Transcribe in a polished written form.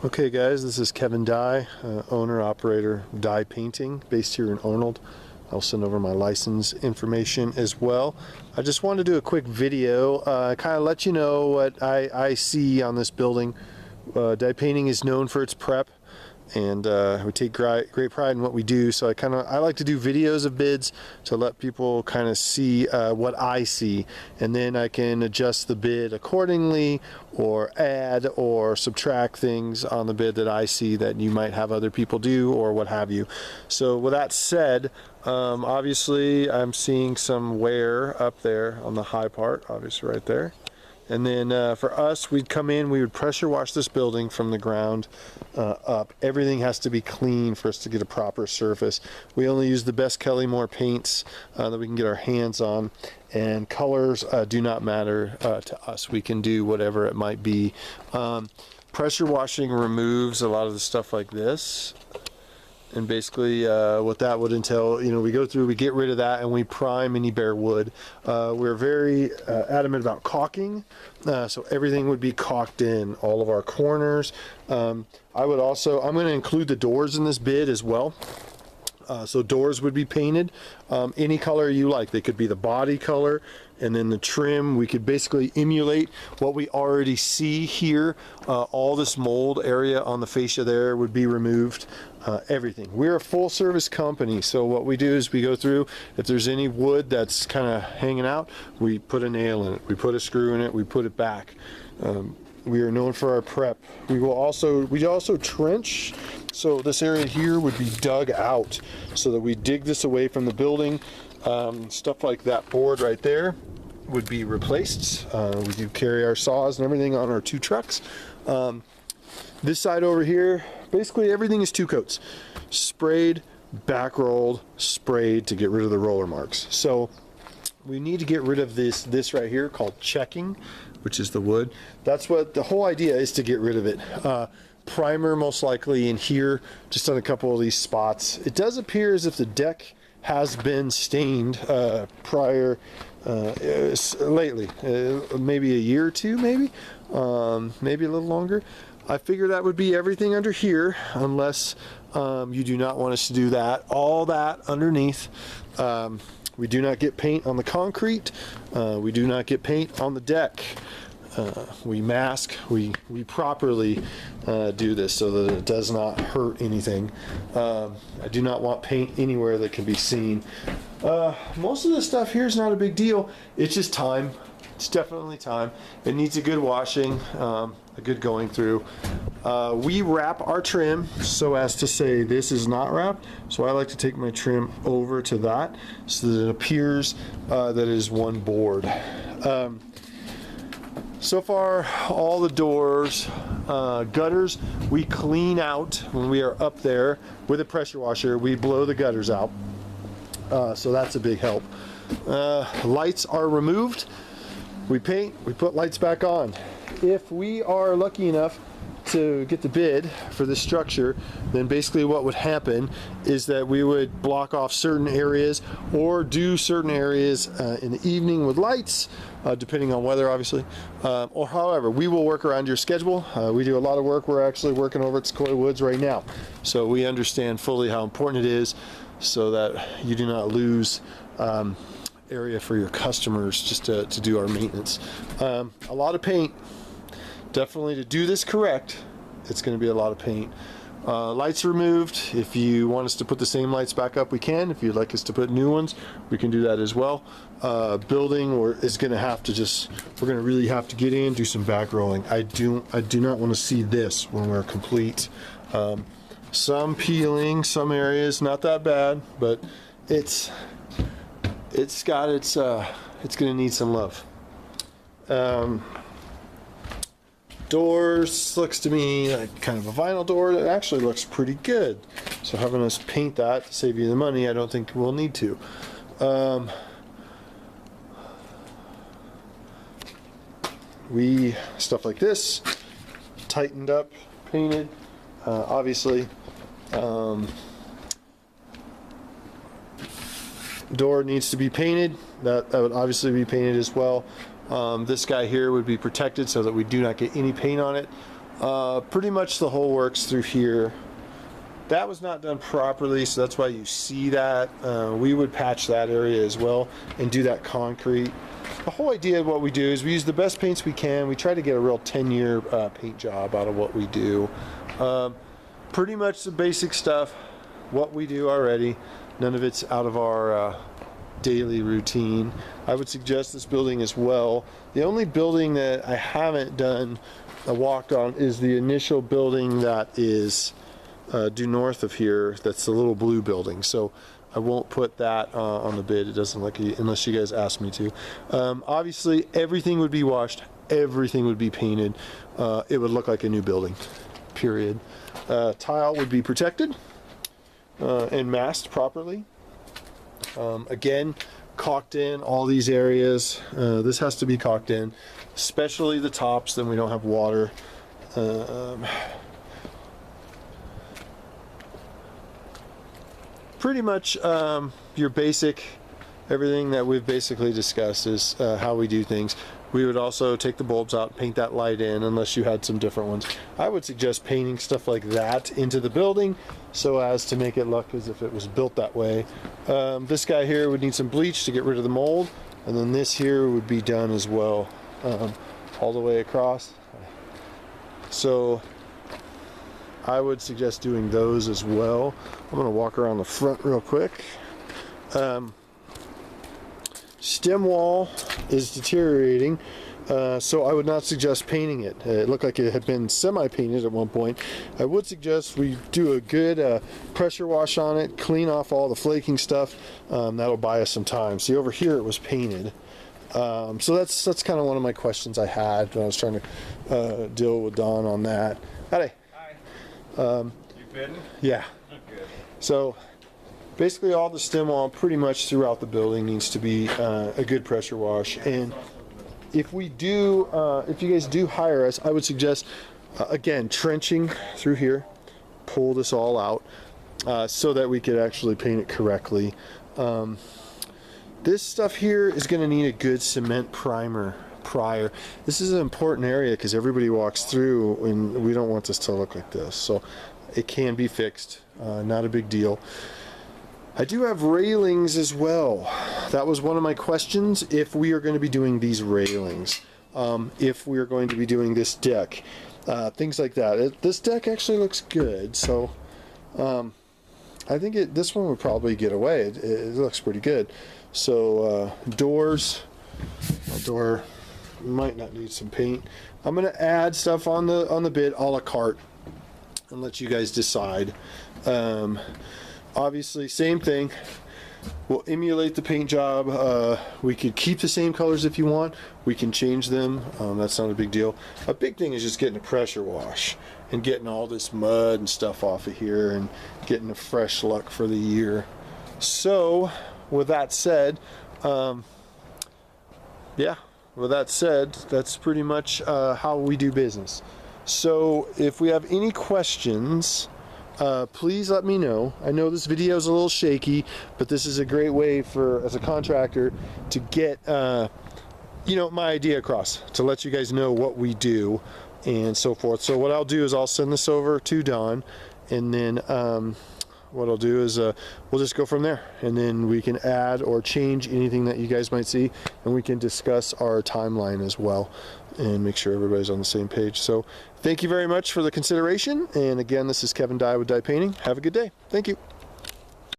Okay guys, this is Kevin Dye, owner operator Dye Painting, based here in Arnold. I'll send over my license information as well. I just wanted to do a quick video, kind of let you know what I see on this building. Dye Painting is known for its prep, and we take great pride in what we do. So I like to do videos of bids to let people kind of see what I see, and then I can adjust the bid accordingly, or add or subtract things on the bid that I see that you might have other people do, or what have you. So with that said, obviously I'm seeing some wear up there on the high part, obviously right there. And then for us, we'd come in, we would pressure wash this building from the ground up. Everything has to be clean for us to get a proper surface. We only use the best Kelly-Moore paints that we can get our hands on, and colors do not matter to us. We can do whatever it might be. Pressure washing removes a lot of the stuff like this. And basically what that would entail, we go through, we get rid of that, and we prime any bare wood. We're very adamant about caulking, so everything would be caulked in, all of our corners. I'm going to include the doors in this bid as well. So doors would be painted any color you like. They could be the body color, and then the trim, we could basically emulate what we already see here. All this mold area on the fascia there would be removed. Everything. We're a full service company, so what we do is we go through, if there's any wood that's kind of hanging out, we put a nail in it, we put a screw in it, we put it back. We are known for our prep. We also trench, so this area here would be dug out so that we dig this away from the building. Stuff like that board right there would be replaced. We do carry our saws and everything on our 2 trucks. This side over here, basically everything is 2 coats. Sprayed, back rolled, sprayed to get rid of the roller marks. So we need to get rid of this right here called checking, which is the wood. That's what the whole idea is, to get rid of it. Primer most likely in here, just on a couple of these spots. It does appear as if the deck has been stained lately, maybe a year or two, maybe a little longer. I figure that would be everything under here, unless you do not want us to do that. All that underneath. We do not get paint on the concrete. We do not get paint on the deck. We mask, we properly do this so that it does not hurt anything. I do not want paint anywhere that can be seen. Most of this stuff here is not a big deal. It's just time. It's definitely time. It needs a good washing, a good going through. We wrap our trim so as to say this is not wrapped. So I like to take my trim over to that so that it appears that it is one board. So far, all the doors, gutters, we clean out when we are up there with a pressure washer. We blow the gutters out, so that's a big help. Lights are removed. We paint, we put lights back on. If we are lucky enough to get the bid for this structure, then basically what would happen is that we would block off certain areas, or do certain areas in the evening with lights, depending on weather obviously, or however, we will work around your schedule. We do a lot of work. We're actually working over at Sequoia Woods right now, so we understand fully how important it is, so that you do not lose area for your customers just to do our maintenance. A lot of paint. Definitely, to do this correct, it's going to be a lot of paint. Lights removed. If you want us to put the same lights back up, we can. If you'd like us to put new ones, we can do that as well. Building is going to have to we're going to really have to get in, do some back rolling. I do not want to see this when we're complete. Some peeling, some areas, not that bad, but it's going to need some love. Doors looks to me like kind of a vinyl door that actually looks pretty good. So having us paint that to save you the money, I don't think we'll need to. Stuff like this, tightened up, painted, obviously. Door needs to be painted. That would obviously be painted as well. This guy here would be protected so that we do not get any paint on it. Pretty much the whole works through here. That was not done properly, so that's why you see that. We would patch that area as well and do that concrete. The whole idea of what we do is we use the best paints we can. We try to get a real 10-year paint job out of what we do. Pretty much the basic stuff, what we do already. None of it's out of our daily routine. I would suggest this building as well. The only building that I haven't done a walk on is the initial building that is due north of here. That's the little blue building. So I won't put that on the bid. It doesn't look, unless you guys ask me to. Obviously, everything would be washed. Everything would be painted. It would look like a new building, period. Tile would be protected and masked properly. Again, caulked in all these areas. This has to be caulked in, especially the tops, then we don't have water. Pretty much your basic, everything that we've basically discussed is how we do things. We would also take the bulbs out, paint that light in, unless you had some different ones. I would suggest painting stuff like that into the building so as to make it look as if it was built that way. This guy here would need some bleach to get rid of the mold, and then this here would be done as well, all the way across. So I would suggest doing those as well. I'm gonna walk around the front real quick. Stem wall is deteriorating, so I would not suggest painting it. It looked like it had been semi-painted at one point. I would suggest we do a good pressure wash on it, clean off all the flaking stuff. That'll buy us some time. See, over here it was painted. So that's kind of one of my questions I had when I was trying to deal with Don on that. Howdy. Hi. You bidding? Yeah. Good. So basically all the stem wall pretty much throughout the building needs to be a good pressure wash. And if we do, if you guys do hire us, I would suggest, again, trenching through here, pull this all out so that we could actually paint it correctly. This stuff here is going to need a good cement primer prior. This is an important area because everybody walks through and we don't want this to look like this. So it can be fixed, not a big deal. I do have railings as well. That was one of my questions, if we are going to be doing these railings, if we are going to be doing this deck, things like that. This deck actually looks good, so I think this one would probably get away. It looks pretty good. So doors, a door might not need some paint. I'm going to add stuff on the bid a la carte and let you guys decide. Obviously, same thing. We'll emulate the paint job. We could keep the same colors if you want. We can change them. That's not a big deal. A big thing is just getting a pressure wash and getting all this mud and stuff off of here and getting a fresh look for the year. So, with that said, yeah, with that said, that's pretty much how we do business. So, if we have any questions, please let me know. I know this video is a little shaky, but this is a great way for, as a contractor, to get you know, my idea across, to let you guys know what we do and so forth. So what I'll do is I'll send this over to Don, and then what I'll do is we'll just go from there, and then we can add or change anything that you guys might see, and we can discuss our timeline as well and make sure everybody's on the same page. So thank you very much for the consideration, and again, this is Kevin Dye with Dye Painting. Have a good day. Thank you.